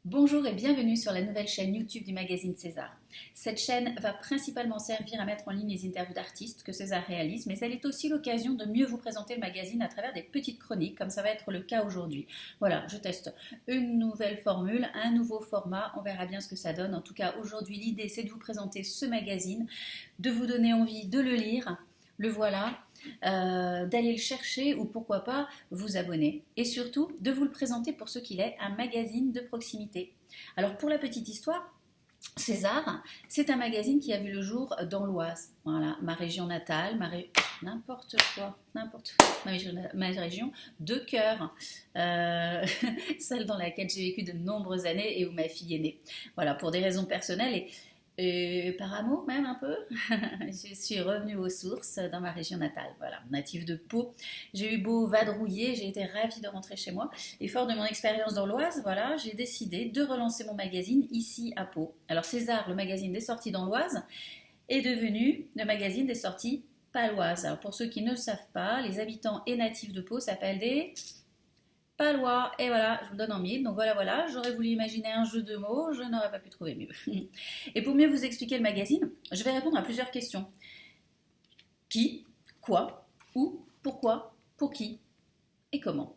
Bonjour et bienvenue sur la nouvelle chaîne YouTube du magazine César. Cette chaîne va principalement servir à mettre en ligne les interviews d'artistes que César réalise, mais elle est aussi l'occasion de mieux vous présenter le magazine à travers des petites chroniques, comme ça va être le cas aujourd'hui. Voilà, je teste une nouvelle formule, un nouveau format, on verra bien ce que ça donne. En tout cas, aujourd'hui, l'idée c'est de vous présenter ce magazine, de vous donner envie de le lire. Le voilà, d'aller le chercher ou pourquoi pas vous abonner. Et surtout, de vous le présenter pour ce qu'il est, un magazine de proximité. Alors pour la petite histoire, César, c'est un magazine qui a vu le jour dans l'Oise. Voilà, ma région natale, n'importe quoi, ma région de cœur, celle dans laquelle j'ai vécu de nombreuses années et où ma fille est née. Voilà, pour des raisons personnelles et par amour même un peu, je suis revenue aux sources dans ma région natale, voilà, native de Pau. J'ai eu beau vadrouiller, j'ai été ravie de rentrer chez moi. Et fort de mon expérience dans l'Oise, voilà, j'ai décidé de relancer mon magazine ici à Pau. Alors César, le magazine des sorties dans l'Oise, est devenu le magazine des sorties paloises. Alors pour ceux qui ne savent pas, les habitants et natifs de Pau s'appellent des Palois. Et voilà, je vous donne en mille. Donc voilà, j'aurais voulu imaginer un jeu de mots, je n'aurais pas pu trouver mieux. Et pour mieux vous expliquer le magazine, je vais répondre à plusieurs questions. Qui, quoi, où, pourquoi, pour qui et comment.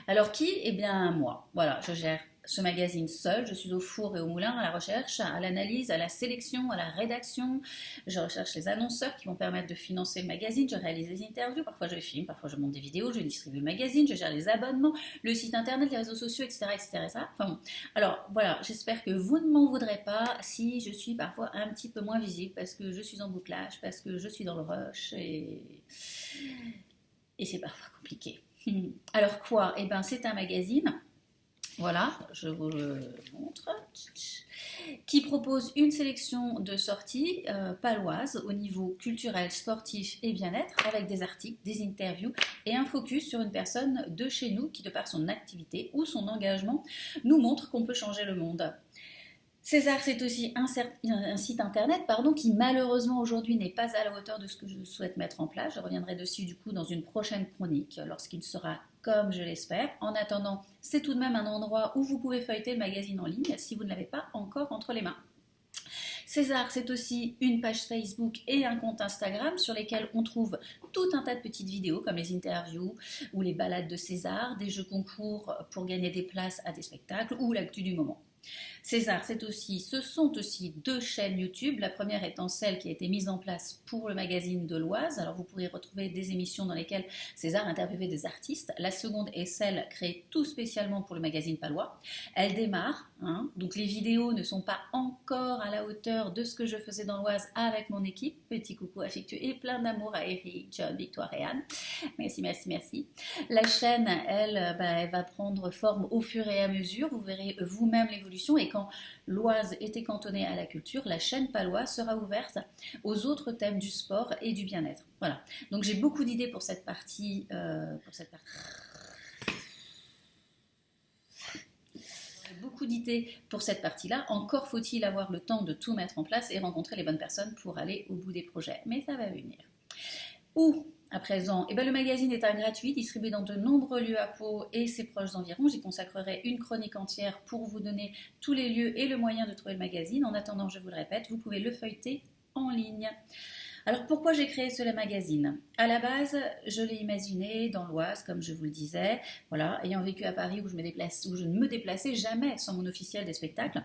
Alors qui? Eh bien moi. Voilà, je gère ce magazine seul, je suis au four et au moulin à la recherche, à l'analyse, à la sélection, à la rédaction. Je recherche les annonceurs qui vont permettre de financer le magazine, je réalise des interviews, parfois je filme, parfois je monte des vidéos, je distribue le magazine, je gère les abonnements, le site internet, les réseaux sociaux, etc. etc. Enfin bon. Alors voilà, j'espère que vous ne m'en voudrez pas si je suis parfois un petit peu moins visible parce que je suis en bouclage, parce que je suis dans le rush et c'est parfois compliqué. Alors quoi? Eh bien c'est un magazine, voilà, je vous le montre, qui propose une sélection de sorties paloises au niveau culturel, sportif et bien-être, avec des articles, des interviews et un focus sur une personne de chez nous qui, de par son activité ou son engagement, nous montre qu'on peut changer le monde. César, c'est aussi un site internet qui malheureusement aujourd'hui n'est pas à la hauteur de ce que je souhaite mettre en place. Je reviendrai dessus du coup dans une prochaine chronique lorsqu'il sera comme je l'espère. En attendant, c'est tout de même un endroit où vous pouvez feuilleter le magazine en ligne si vous ne l'avez pas encore entre les mains. César, c'est aussi une page Facebook et un compte Instagram sur lesquels on trouve tout un tas de petites vidéos comme les interviews ou les balades de César, des jeux concours pour gagner des places à des spectacles ou l'actu du moment. César, ce sont aussi deux chaînes YouTube, la première étant celle qui a été mise en place pour le magazine de l'Oise. Alors vous pourrez retrouver des émissions dans lesquelles César interviewait des artistes. La seconde est celle créée tout spécialement pour le magazine palois. Elle démarre, donc les vidéos ne sont pas encore à la hauteur de ce que je faisais dans l'Oise avec mon équipe. Petit coucou affectueux et plein d'amour à Eric, John, Victoire et Anne. Merci. La chaîne, elle va prendre forme au fur et à mesure. Vous verrez vous-même l'évolution. Et quand l'Oise était cantonnée à la culture, la chaîne paloise sera ouverte aux autres thèmes du sport et du bien-être. Voilà. Donc j'ai beaucoup d'idées pour cette partie. Beaucoup d'idées pour cette partie-là. Encore faut-il avoir le temps de tout mettre en place et rencontrer les bonnes personnes pour aller au bout des projets. Mais ça va venir. Où à présent, le magazine est un gratuit, distribué dans de nombreux lieux à Pau et ses proches environs. J'y consacrerai une chronique entière pour vous donner tous les lieux et le moyen de trouver le magazine. En attendant, je vous le répète, vous pouvez le feuilleter en ligne. Alors pourquoi j'ai créé ce magazine? À la base, je l'ai imaginé dans l'Oise, comme je vous le disais, voilà, ayant vécu à Paris où je ne me déplaçais jamais sans mon officiel des spectacles.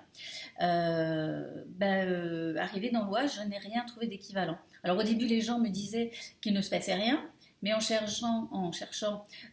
Arrivé dans l'Oise, je n'ai rien trouvé d'équivalent. Alors au début, les gens me disaient qu'il ne se passait rien, mais en cherchant,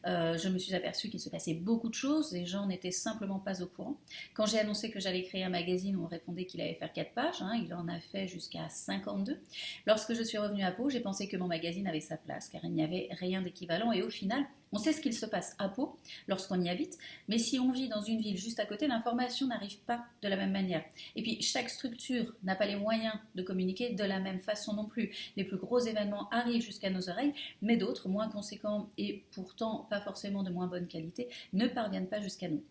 je me suis aperçue qu'il se passait beaucoup de choses. Les gens n'étaient simplement pas au courant. Quand j'ai annoncé que j'allais créer un magazine, on répondait qu'il allait faire 4 pages. Il en a fait jusqu'à 52. Lorsque je suis revenue à Pau, j'ai pensé que mon magazine avait sa place, car il n'y avait rien d'équivalent. Et au final, on sait ce qu'il se passe à Pau lorsqu'on y habite, mais si on vit dans une ville juste à côté, l'information n'arrive pas de la même manière. Et puis, chaque structure n'a pas les moyens de communiquer de la même façon non plus. Les plus gros événements arrivent jusqu'à nos oreilles, mais d'autres, moins conséquents et pourtant pas forcément de moins bonne qualité, ne parviennent pas jusqu'à nous.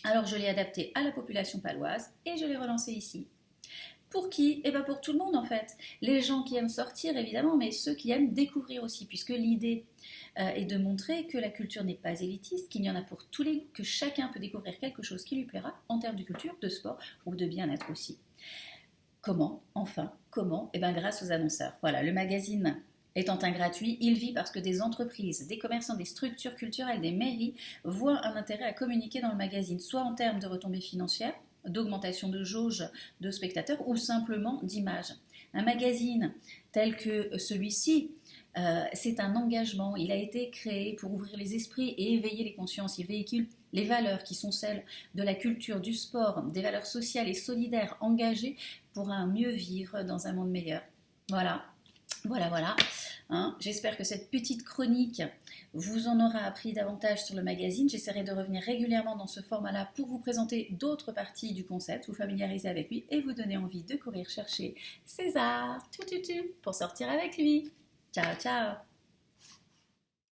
Alors, je l'ai adapté à la population paloise et je l'ai relancé ici. Pour qui? Eh bien pour tout le monde en fait. Les gens qui aiment sortir évidemment, mais ceux qui aiment découvrir aussi, puisque l'idée est de montrer que la culture n'est pas élitiste, qu'il y en a pour tous les goûts, que chacun peut découvrir quelque chose qui lui plaira en termes de culture, de sport ou de bien-être aussi. Comment? Enfin, comment? Eh bien grâce aux annonceurs. Voilà, le magazine étant un gratuit, il vit parce que des entreprises, des commerçants, des structures culturelles, des mairies voient un intérêt à communiquer dans le magazine, soit en termes de retombées financières, d'augmentation de jauge de spectateurs ou simplement d'image. Un magazine tel que celui-ci, c'est un engagement. Il a été créé pour ouvrir les esprits et éveiller les consciences. Il véhicule les valeurs qui sont celles de la culture, du sport, des valeurs sociales et solidaires engagées pour un mieux vivre dans un monde meilleur. Voilà, voilà. Hein, j'espère que cette petite chronique vous en aura appris davantage sur le magazine. J'essaierai de revenir régulièrement dans ce format-là pour vous présenter d'autres parties du concept, vous familiariser avec lui et vous donner envie de courir chercher César pour sortir avec lui. Ciao, ciao!